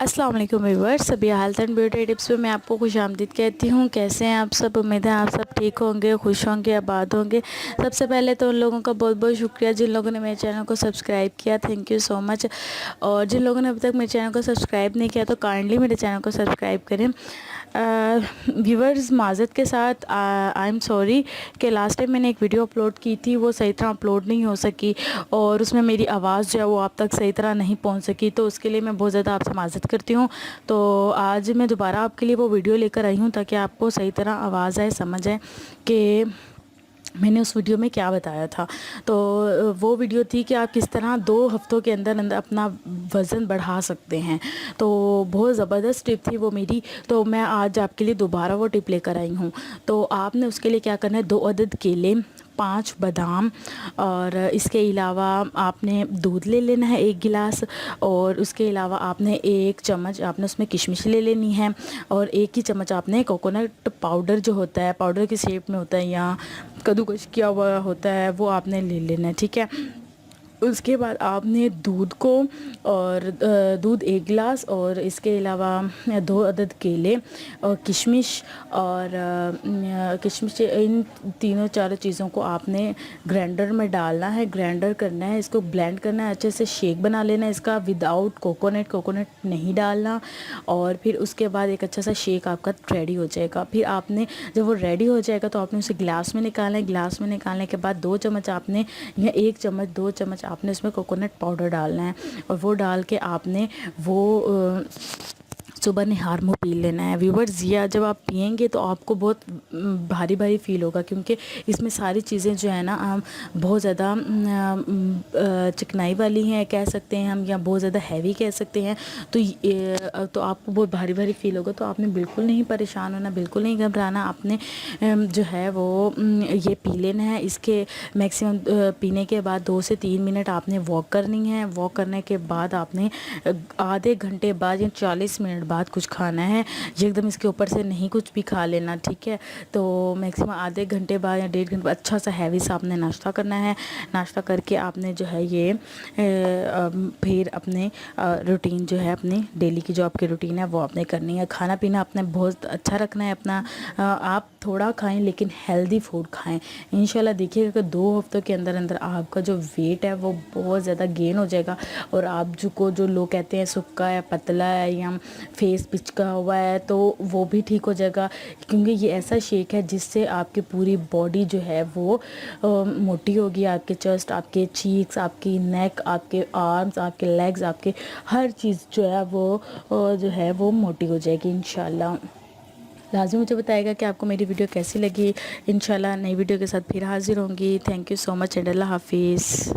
अस्सलाम वालेकुम व्यूअर्स, सभी हेल्थ एंड ब्यूटी टिप्स पे मैं आपको खुशामदीद कहती हूँ। कैसे हैं आप सब? उम्मीद है आप सब ठीक होंगे, खुश होंगे, आबाद होंगे। सबसे पहले तो उन लोगों का बहुत बहुत शुक्रिया जिन लोगों ने मेरे चैनल को सब्सक्राइब किया, थैंक यू सो मच। और जिन लोगों ने अभी तक मेरे चैनल को सब्सक्राइब नहीं किया तो काइंडली मेरे चैनल को सब्सक्राइब करें। व्यूअर्स, माज़रत के साथ आई एम सॉरी कि लास्ट टाइम मैंने एक वीडियो अपलोड की थी, वो सही तरह अपलोड नहीं हो सकी और उसमें मेरी आवाज़ जो है वो आप तक सही तरह नहीं पहुंच सकी, तो उसके लिए मैं बहुत ज़्यादा आपसे माज़रत करती हूँ। तो आज मैं दोबारा आपके लिए वो वीडियो लेकर आई हूँ ताकि आपको सही तरह आवाज़ आए, समझ आए कि मैंने उस वीडियो में क्या बताया था। तो वो वीडियो थी कि आप किस तरह 2 हफ्तों के अंदर अंदर अपना वज़न बढ़ा सकते हैं। तो बहुत ज़बरदस्त टिप थी वो मेरी, तो मैं आज आपके लिए दोबारा वो टिप लेकर आई हूँ। तो आपने उसके लिए क्या करना है, 2 अदद केले, 5 बादाम और इसके अलावा आपने दूध ले लेना है 1 गिलास, और उसके अलावा आपने 1 चम्मच आपने उसमें किशमिश ले लेनी है, और 1 ही चम्मच आपने कोकोनट पाउडर जो होता है, पाउडर की शेप में होता है या कद्दूकस किया हुआ होता है, वो आपने ले लेना है, ठीक है। उसके बाद आपने दूध को और दूध 1 गिलास और इसके अलावा 2 अदद केले और किशमिश और किशमिश, इन तीनों चारों चीज़ों को आपने ग्राइंडर में डालना है, ग्राइंडर करना है, इसको ब्लेंड करना है, अच्छे से शेक बना लेना है इसका, विदाउट कोकोनट नहीं डालना। और फिर उसके बाद एक अच्छा सा शेक आपका रेडी हो जाएगा। फिर आपने जब वो रेडी हो जाएगा तो आपने उसे गिलास में निकालना है। गिलास में निकालने के बाद 2 चम्मच आपने या 1 चम्मच 2 चम्मच आपने उसमें कोकोनट पाउडर डालना है, और वो डाल के आपने वो सुबह निहार मुँह पी लेना है। व्यूअर्स, ये जब आप पियेंगे तो आपको बहुत भारी भारी फील होगा, क्योंकि इसमें सारी चीज़ें जो है ना बहुत ज़्यादा चिकनाई वाली हैं कह सकते हैं हम, या बहुत ज़्यादा हैवी कह सकते हैं। तो आपको बहुत भारी भारी फील होगा। तो आपने बिल्कुल नहीं परेशान होना, बिल्कुल नहीं घबराना। आपने जो है वो ये पी लेना है। इसके मैक्सिमम पीने के बाद 2 से 3 मिनट आपने वॉक करनी है। वॉक करने के बाद आपने आधे घंटे बाद या 40 मिनट बाद कुछ खाना है। एकदम इसके ऊपर से नहीं कुछ भी खा लेना, ठीक है। तो मैक्सिमम आधे घंटे बाद या 1.5 घंटे बाद अच्छा सा हैवी सा आपने नाश्ता करना है। नाश्ता करके आपने जो है ये फिर अपने रूटीन जो है, अपनी डेली की जो आपकी रूटीन है वो आपने करनी है। खाना पीना आपने बहुत अच्छा रखना है अपना। आप थोड़ा खाएं लेकिन हेल्दी फूड खाएं। इंशाल्लाह देखिएगा कि 2 हफ्तों के अंदर अंदर आपका जो वेट है वो बहुत ज़्यादा गेन हो जाएगा, और आप जो लोग कहते हैं सूखा है, पतला है या फेस पिचका हुआ है, तो वो भी ठीक हो जाएगा। क्योंकि ये ऐसा शेक है जिससे आपकी पूरी बॉडी जो है वो मोटी होगी। आपके चेस्ट, आपके चीक्स, आपकी नेक, आपके आर्म्स, आपके लेग्स, आपके हर चीज़ जो है वो मोटी हो जाएगी इंशाल्लाह। लाज़िम मुझे बताएगा कि आपको मेरी वीडियो कैसी लगी। इंशाल्लाह नई वीडियो के साथ फिर हाज़िर होंगी। Thank you so much and अल्लाह हाफिज़।